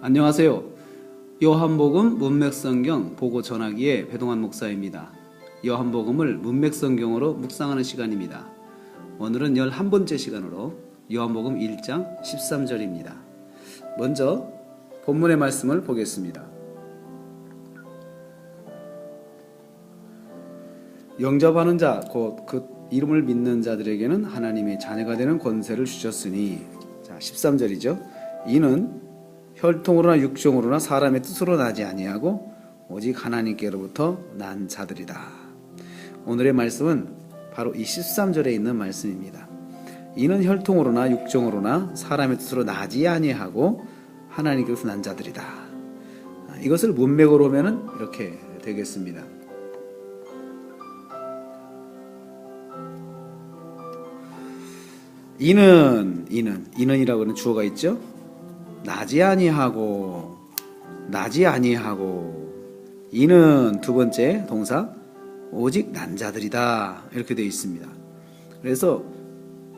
안녕하세요. 요한복음 문맥성경 보고 전하기의 배동환 목사입니다. 요한복음을 문맥성경으로 묵상하는 시간입니다. 오늘은 11번째 시간으로 요한복음 1장 13절입니다. 먼저 본문의 말씀을 보겠습니다. 영접하는 자, 곧 그 이름을 믿는 자들에게는 하나님의 자녀가 되는 권세를 주셨으니, 자 13절이죠. 이는 혈통으로나 육종으로나 사람의 뜻으로 나지 아니하고 오직 하나님께로부터 난 자들이다. 오늘의 말씀은 바로 이 13절에 있는 말씀입니다. 이는 혈통으로나 육종으로나 사람의 뜻으로 나지 아니하고 하나님께로부터 난 자들이다. 이것을 문맥으로 보면은 이렇게 되겠습니다. 이는이라고 하는 주어가 있죠. 나지 아니하고 이는 두 번째 동사 오직 난 자들이다 이렇게 되어 있습니다. 그래서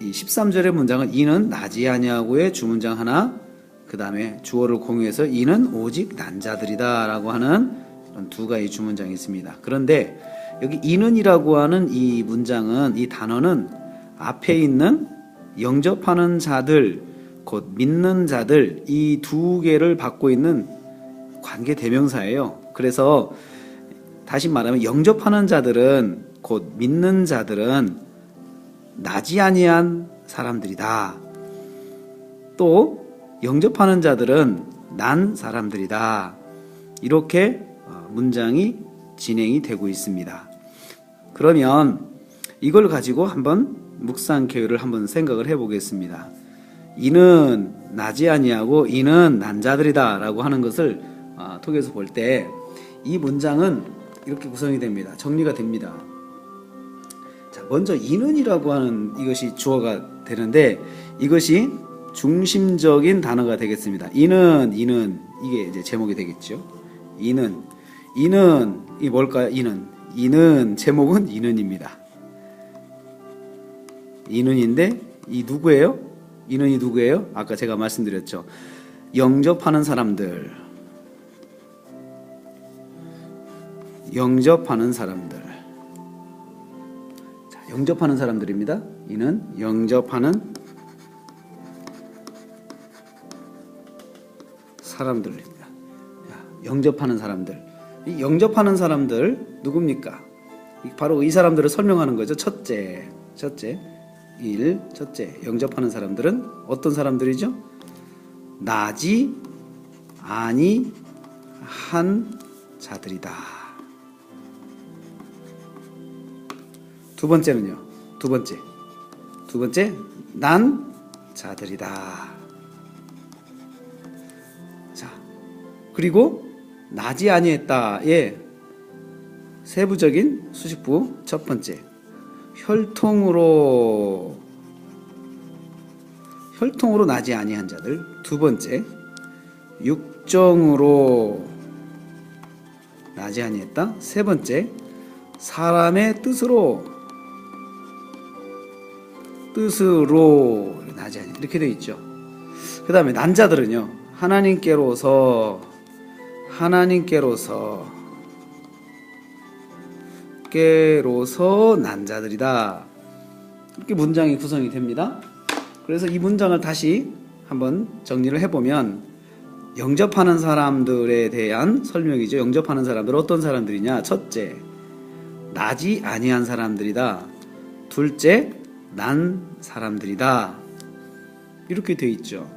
이 13절의 문장은 이는 나지 아니하고의 주문장 하나, 그 다음에 주어를 공유해서 이는 오직 난 자들이다 라고 하는 이런 두 가지 주문장이 있습니다. 그런데 여기 이는이라고 하는 이 문장은, 이 단어는 앞에 있는 영접하는 자들, 곧 믿는 자들, 이 두 개를 받고 있는 관계 대명사예요. 그래서 다시 말하면 영접하는 자들은, 곧 믿는 자들은 나지 아니한 사람들이다. 또 영접하는 자들은 난 사람들이다. 이렇게 문장이 진행이 되고 있습니다. 그러면 이걸 가지고 한번 묵상 개요를 한번 생각을 해보겠습니다. 이는 나지 아니하고 이는 난 자들이다 라고 하는 것을 통해서 볼 때 이 문장은 이렇게 구성이 됩니다. 정리가 됩니다. 자, 먼저 이는이라고 하는 이것이 주어가 되는데, 이것이 중심적인 단어가 되겠습니다. 이는 이게 이제 제목이 되겠죠. 이는 이 뭘까요? 이는 제목은 이는입니다. 이는인데 이 누구예요? 이는이 누구예요? 아까 제가 말씀드렸죠. 영접하는 사람들. 자, 영접하는 사람들입니다. 이는 영접하는 사람들입니다. 자, 영접하는 사람들. 이 영접하는 사람들 누굽니까? 바로 이 사람들을 설명하는 거죠. 첫째. 영접하는 사람들은 어떤 사람들이죠? 나지 아니한 자들이다. 두 번째는요. 두 번째 난 자들이다. 자, 그리고 나지 아니했다의 세부적인 수식부 첫 번째, 혈통으로 나지 아니한 자들. 두 번째, 육정으로 나지 아니했다. 세 번째, 사람의 뜻으로 나지 아니, 이렇게 되어 있죠. 그 다음에 난 자들은요, 하나님께로서 난 자들이다. 이렇게 문장이 구성이 됩니다. 그래서 이 문장을 다시 한번 정리를 해보면, 영접하는 사람들에 대한 설명이죠. 영접하는 사람들은 어떤 사람들이냐? 첫째, 나지 아니한 사람들이다. 둘째, 난 사람들이다. 이렇게 되어 있죠.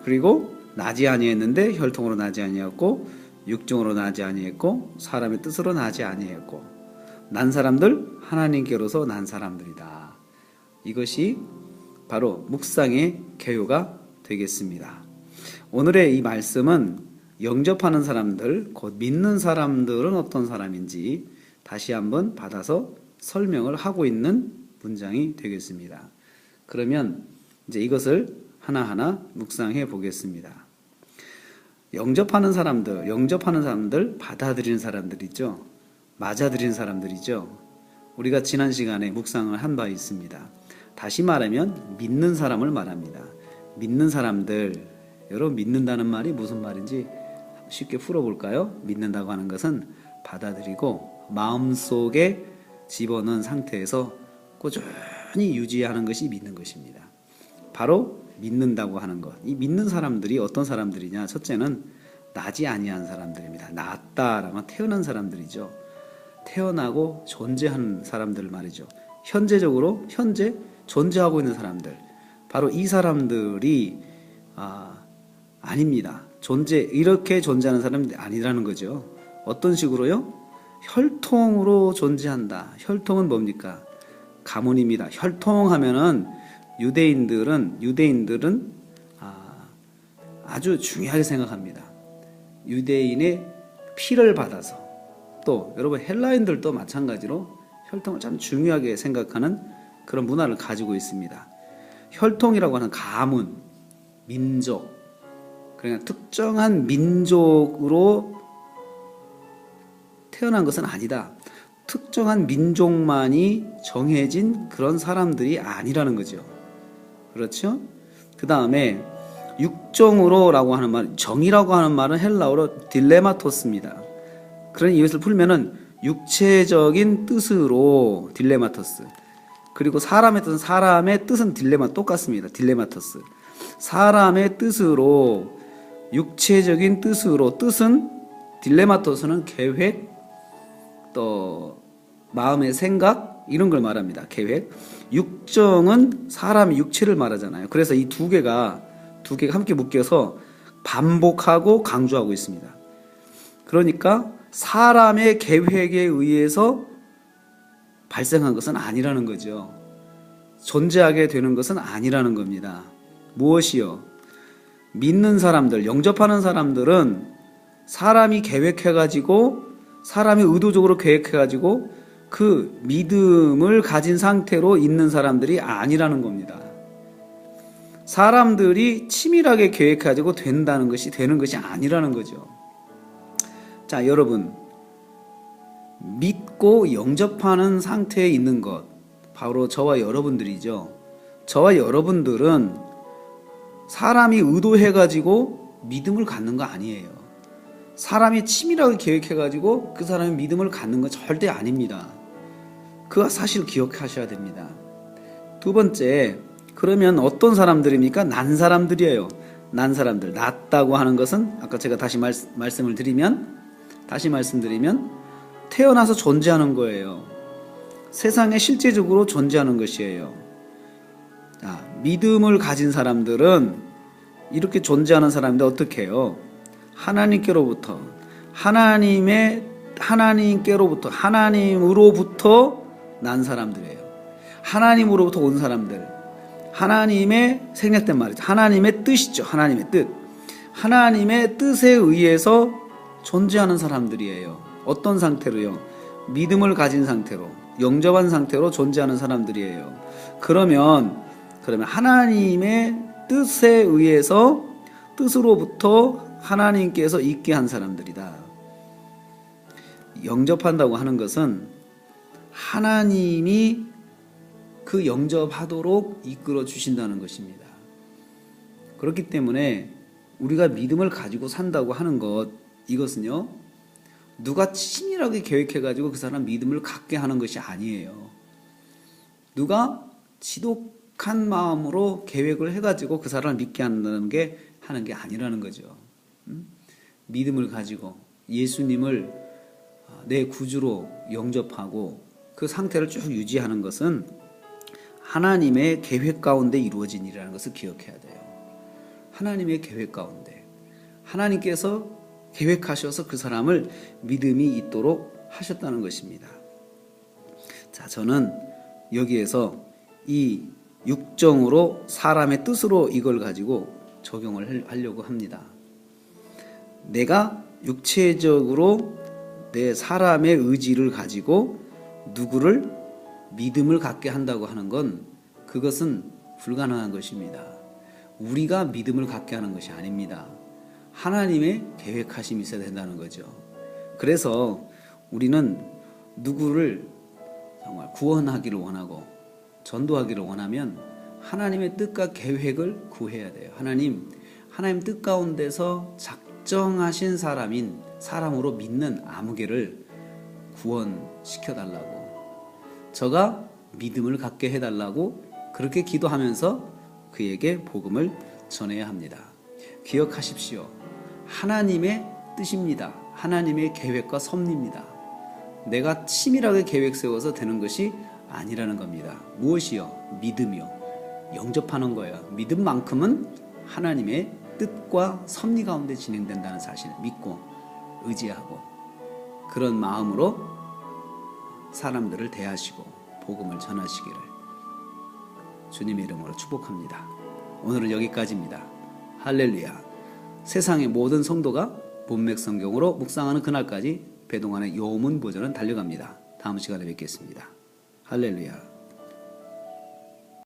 그리고 나지 아니했는데 혈통으로 나지 아니했고, 육종으로 나지 아니했고, 사람의 뜻으로 나지 아니했고, 난 사람들, 하나님께로서 난 사람들이다. 이것이 바로 묵상의 개요가 되겠습니다. 오늘의 이 말씀은 영접하는 사람들, 곧 믿는 사람들은 어떤 사람인지 다시 한번 받아서 설명을 하고 있는 문장이 되겠습니다. 그러면 이제 이것을 하나하나 묵상해 보겠습니다. 영접하는 사람들, 받아들이는 사람들이죠. 맞아들이는 사람들이죠. 우리가 지난 시간에 묵상을 한 바 있습니다. 다시 말하면 믿는 사람을 말합니다. 믿는 사람들, 여러분, 믿는다는 말이 무슨 말인지 쉽게 풀어볼까요? 믿는다고 하는 것은 받아들이고 마음속에 집어넣은 상태에서 꾸준히 유지하는 것이 믿는 것입니다. 바로 믿는다고 하는 것. 이 믿는 사람들이 어떤 사람들이냐? 첫째는 나지 아니한 사람들입니다. 낫다라면 태어난 사람들이죠. 태어나고 존재하는 사람들 말이죠. 현재적으로 현재 존재하고 있는 사람들. 바로 이 사람들이 아닙니다. 이렇게 존재하는 사람이 아니라는 거죠. 어떤 식으로요? 혈통으로 존재한다. 혈통은 뭡니까? 가문입니다. 혈통하면은 유대인들은 아주 중요하게 생각합니다. 유대인의 피를 받아서, 또 여러분 헬라인들도 마찬가지로 혈통을 참 중요하게 생각하는 그런 문화를 가지고 있습니다. 혈통이라고 하는 가문, 민족, 그러니까 특정한 민족으로 태어난 것은 아니다. 특정한 민족만이 정해진 그런 사람들이 아니라는 거죠. 그렇죠? 그 다음에 육정으로라고 하는 말, 정이라고 하는 말은 헬라어로 딜레마토스입니다. 그러니 이것을 풀면은 육체적인 뜻으로 딜레마토스. 그리고 사람의 뜻은 똑같습니다. 딜레마토스. 사람의 뜻으로, 육체적인 뜻으로, 뜻은 딜레마토스는 계획, 또 마음의 생각, 이런 걸 말합니다. 계획. 육정은 사람의 육체를 말하잖아요. 그래서 이 두 개가 함께 묶여서 반복하고 강조하고 있습니다. 그러니까 사람의 계획에 의해서 발생한 것은 아니라는 거죠. 존재하게 되는 것은 아니라는 겁니다. 무엇이요? 믿는 사람들, 영접하는 사람들은 사람이 계획해가지고, 사람이 의도적으로 계획해가지고 그 믿음을 가진 상태로 있는 사람들이 아니라는 겁니다. 사람들이 치밀하게 계획해가지고 되는 것이 아니라는 거죠. 자, 여러분, 믿고 영접하는 상태에 있는 것, 바로 저와 여러분들이죠. 저와 여러분들은 사람이 의도해가지고 믿음을 갖는 거 아니에요. 사람이 치밀하게 계획해가지고 그 사람이 믿음을 갖는 건 절대 아닙니다. 그 사실을 기억하셔야 됩니다. 두 번째, 그러면 어떤 사람들입니까? 난 사람들이에요. 난 사람들. 낫다고 하는 것은 아까 제가 다시 말씀드리면 태어나서 존재하는 거예요. 세상에 실제적으로 존재하는 것이에요. 자, 믿음을 가진 사람들은 이렇게 존재하는 사람인데 어떻게 해요? 하나님으로부터 난 사람들이에요. 하나님으로부터 온 사람들. 하나님의 생략된 말이죠. 하나님의 뜻이죠. 하나님의 뜻. 하나님의 뜻에 의해서 존재하는 사람들이에요. 어떤 상태로요? 믿음을 가진 상태로, 영접한 상태로 존재하는 사람들이에요. 그러면 하나님의 뜻에 의해서, 뜻으로부터 하나님께서 있게 한 사람들이다. 영접한다고 하는 것은 하나님이 그 영접하도록 이끌어 주신다는 것입니다. 그렇기 때문에 우리가 믿음을 가지고 산다고 하는 것, 이것은요, 누가 치밀하게 계획해가지고 그 사람 믿음을 갖게 하는 것이 아니에요. 누가 지독한 마음으로 계획을 해가지고 그 사람을 믿게 하는 게 아니라는 거죠. 믿음을 가지고 예수님을 내 구주로 영접하고 그 상태를 쭉 유지하는 것은 하나님의 계획 가운데 이루어진 일이라는 것을 기억해야 돼요. 하나님의 계획 가운데 하나님께서 계획하셔서 그 사람을 믿음이 있도록 하셨다는 것입니다. 자, 저는 여기에서 이 육정으로 사람의 뜻으로 이걸 가지고 적용을 하려고 합니다. 내가 육체적으로 내 사람의 의지를 가지고 누구를 믿음을 갖게 한다고 하는 건 그것은 불가능한 것입니다. 우리가 믿음을 갖게 하는 것이 아닙니다. 하나님의 계획하심이 있어야 된다는 거죠. 그래서 우리는 누구를 정말 구원하기를 원하고 전도하기를 원하면 하나님의 뜻과 계획을 구해야 돼요. 하나님, 하나님 뜻 가운데서 작정하신 사람으로 믿는 아무개를 구원시켜 달라고, 저가 믿음을 갖게 해달라고 그렇게 기도하면서 그에게 복음을 전해야 합니다. 기억하십시오. 하나님의 뜻입니다. 하나님의 계획과 섭리입니다. 내가 치밀하게 계획 세워서 되는 것이 아니라는 겁니다. 무엇이요? 믿음이요. 영접하는 거예요. 믿음만큼은 하나님의 뜻과 섭리 가운데 진행된다는 사실을 믿고 의지하고 그런 마음으로 사람들을 대하시고 복음을 전하시기를 주님의 이름으로 축복합니다. 오늘은 여기까지입니다. 할렐루야. 세상의 모든 성도가 본맥 성경으로 묵상하는 그날까지 배동안의 요문 버전은 달려갑니다. 다음 시간에 뵙겠습니다. 할렐루야.